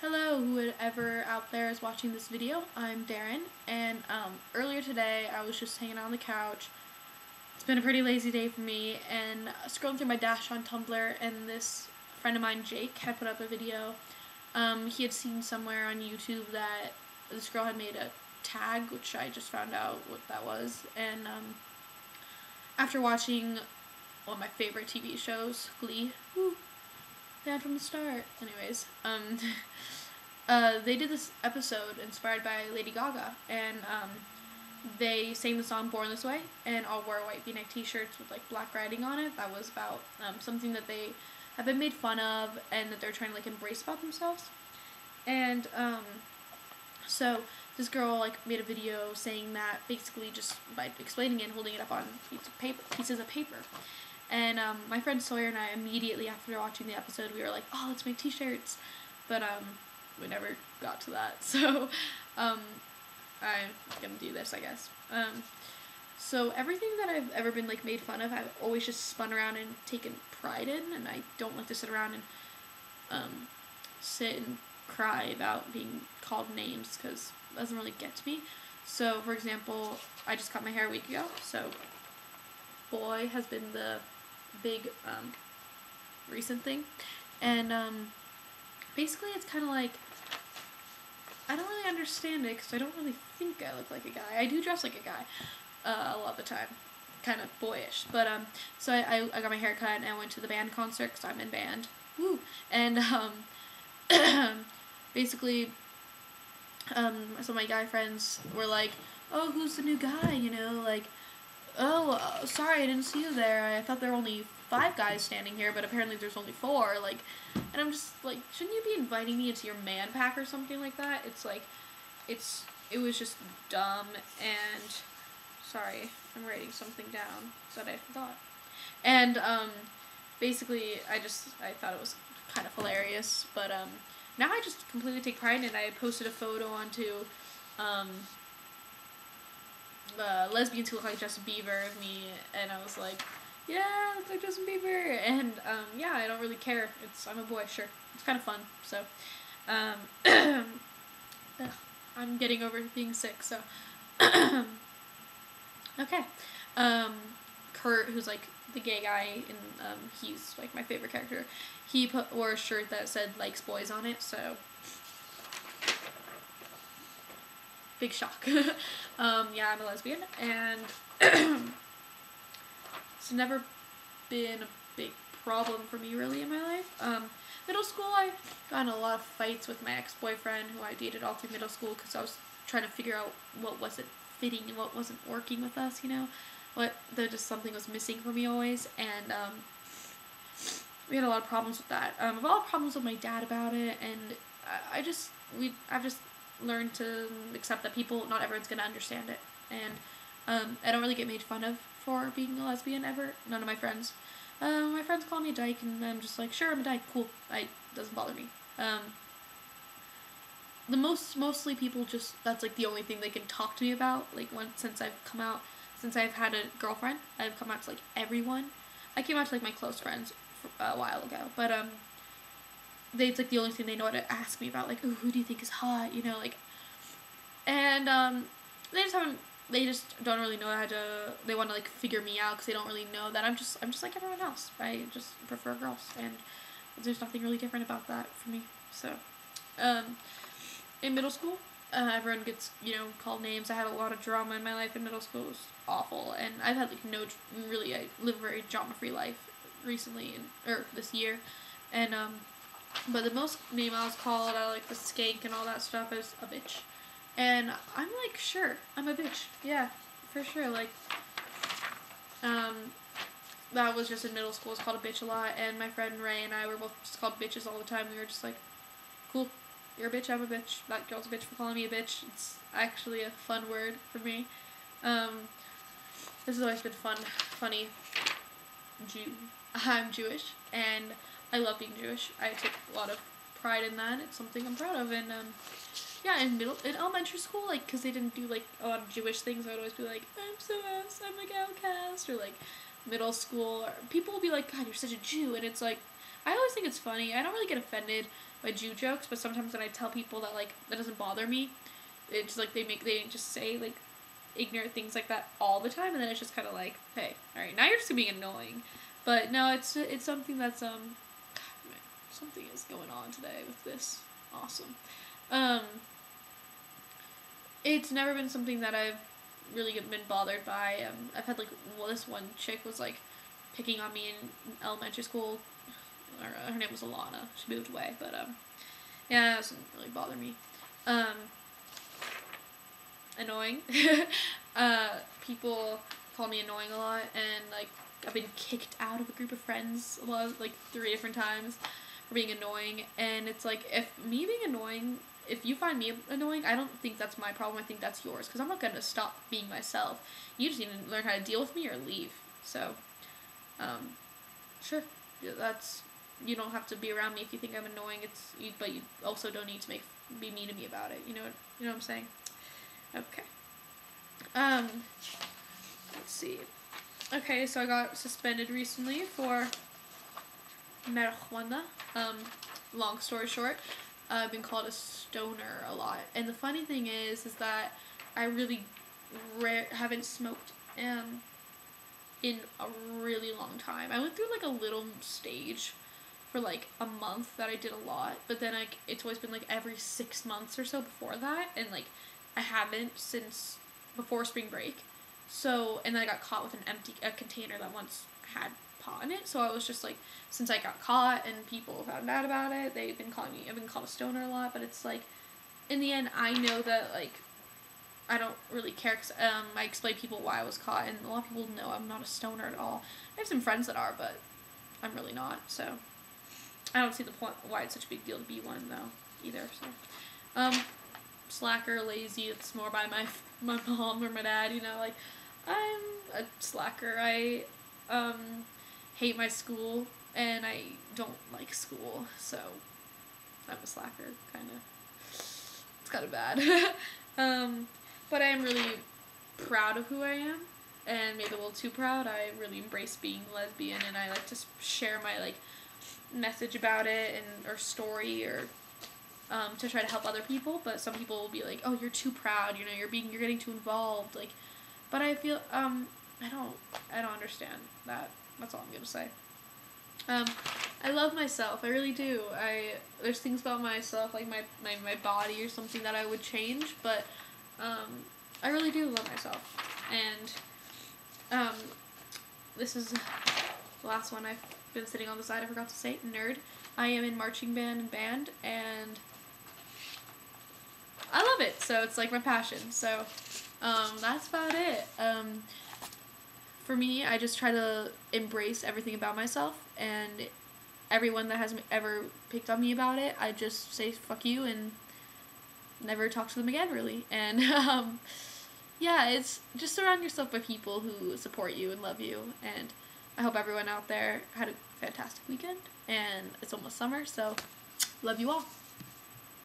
Hello, whoever out there is watching this video. I'm Darren, and earlier today I was just hanging out on the couch. It's been a pretty lazy day for me, and scrolling through my dash on Tumblr, and this friend of mine, Jake, had put up a video. He had seen somewhere on YouTube that this girl had made a tag, which I just found out what that was, and after watching one of my favorite TV shows, Glee, woo, bad from the start. Anyways, they did this episode inspired by Lady Gaga, and they sang the song "Born This Way," and all wore white V-neck T-shirts with like black writing on it. That was about something that they have been made fun of, and that they're trying to like embrace about themselves. And so this girl like made a video saying that, basically just by explaining it and holding it up on pieces of paper. And my friend Sawyer and I, immediately after watching the episode, we were like, oh, let's make t-shirts. But we never got to that. So I'm gonna do this, I guess. So everything that I've ever been like made fun of, I've always just spun around and taken pride in, and I don't like to sit around and sit and cry about being called names, because it doesn't really get to me. So for example, I just cut my hair a week ago, so boy has been the big recent thing, and basically it's kind of like, I don't really understand it because I don't really think I look like a guy. I do dress like a guy a lot of the time, kind of boyish, but so I got my hair cut and I went to the band concert because I'm in band, woo, and basically some of my guy friends were like, oh, who's the new guy, you know, like, oh, sorry, I didn't see you there. I thought there were only 5 guys standing here, but apparently there's only 4. Like, and I'm just like, shouldn't you be inviting me into your man pack or something like that? It's like, it was just dumb. And sorry, I'm writing something down that I forgot. And basically, I thought it was kind of hilarious. But now I just completely take pride in it. I posted a photo onto lesbians who look like Justin Bieber of me, and I was like, yeah, I look like Justin Bieber, and yeah, I don't really care. I'm a boy, sure. It's kind of fun. So I'm getting over being sick, so okay. Kurt, who's like the gay guy, and he's like my favorite character. He wore a shirt that said "likes boys" on it, so big shock. Yeah, I'm a lesbian, and it's never been a big problem for me really in my life. Middle school, I got in a lot of fights with my ex-boyfriend, who I dated all through middle school, because I was trying to figure out what wasn't fitting and what wasn't working with us, you know, just something was missing for me always, and we had a lot of problems with that. I've had a lot of problems with my dad about it, and I've just learned to accept that not everyone's gonna understand it, and I don't really get made fun of for being a lesbian ever. None of my friends. My friends call me a dyke, and I'm just like, sure, I'm a dyke, cool. Doesn't bother me. Mostly people just, that's like the only thing they can talk to me about. Like since I've had a girlfriend, I've come out to like everyone. I came out to like my close friends a while ago, but it's like the only thing they know how to ask me about, like, ooh, who do you think is hot, you know, like, and they just don't really know they want to like figure me out, because they don't really know that I'm just like everyone else. I just prefer girls, and there's nothing really different about that for me. So in middle school, everyone gets, you know, called names. I had a lot of drama in my life in middle school. It was awful, and I've had like I live a very drama-free life recently, or this year, and but the most name I was called, I like the skank and all that stuff, is a bitch. And I'm like, sure, I'm a bitch. Yeah, for sure. Like, that was just in middle school. It's called a bitch a lot. And my friend Ray and I were both just called bitches all the time. We were just like, cool, you're a bitch, I'm a bitch. That girl's a bitch for calling me a bitch. It's actually a fun word for me. This has always been funny. I'm Jewish, and I love being Jewish. I take a lot of pride in that. It's something I'm proud of, and yeah, in elementary school, like, because they didn't do like a lot of Jewish things, I would always be like, I'm so ass, I'm like outcast, or like middle school, or people will be like, God, you're such a Jew, and it's like, I always think it's funny. I don't really get offended my Jew jokes, but sometimes when I tell people that, like, that doesn't bother me, it's like they just say, like, ignorant things like that all the time, and then it's just kind of like, hey, alright, now you're just being annoying. But no, it's something that's, something is going on today with this. Awesome. It's never been something that I've really been bothered by. I've had, like, this one chick was, like, picking on me in elementary school. Her name was Alana. She moved away, but, yeah, it doesn't really bother me. Annoying. People call me annoying a lot, and, like, I've been kicked out of a group of friends a lot, like, 3 different times for being annoying, and it's like, if me being annoying, if you find me annoying, I don't think that's my problem, I think that's yours, because I'm not going to stop being myself. You just need to learn how to deal with me or leave. So, sure, that's, you don't have to be around me if you think I'm annoying, but you also don't need to be mean to me about it, you know what I'm saying? Okay. Let's see. Okay, so I got suspended recently for marijuana. Long story short, I've been called a stoner a lot. And the funny thing is that I really haven't smoked in a really long time. I went through, like, a little stage for, like, a month that I did a lot, but then, like, it's always been, like, every 6 months or so before that, and, like, I haven't since before spring break. So, and then I got caught with a container that once had pot in it. So I was just like, since I got caught and people found out about it, I've been called a stoner a lot, but it's like, in the end, I know that, like, I don't really care, cause, I explained to people why I was caught, and a lot of people know I'm not a stoner at all. I have some friends that are, but I'm really not, so I don't see the point why it's such a big deal to be one, though, either, so, slacker, lazy, it's more by my mom or my dad, you know, like, I'm a slacker. I hate my school, and I don't like school, so I'm a slacker, kind of. It's kind of bad. But I am really proud of who I am, and maybe a little too proud. I really embrace being lesbian, and I like to share my, like, message about it or story, or to try to help other people. But some people will be like, oh, you're too proud, you know, you're getting too involved, like. But I feel, I don't understand that. That's all I'm gonna say. I love myself. I really do. There's things about myself, like my body or something, that I would change, but, I really do love myself. And, this is the last one. I've been sitting on the side, I forgot to say, nerd. I am in marching band, and I love it, so it's, like, my passion, so, that's about it. For me, I just try to embrace everything about myself, and everyone that has ever picked on me about it, I just say fuck you and never talk to them again, really. And, yeah, it's just surround yourself by people who support you and love you, and I hope everyone out there had a fantastic weekend, and it's almost summer, so love you all.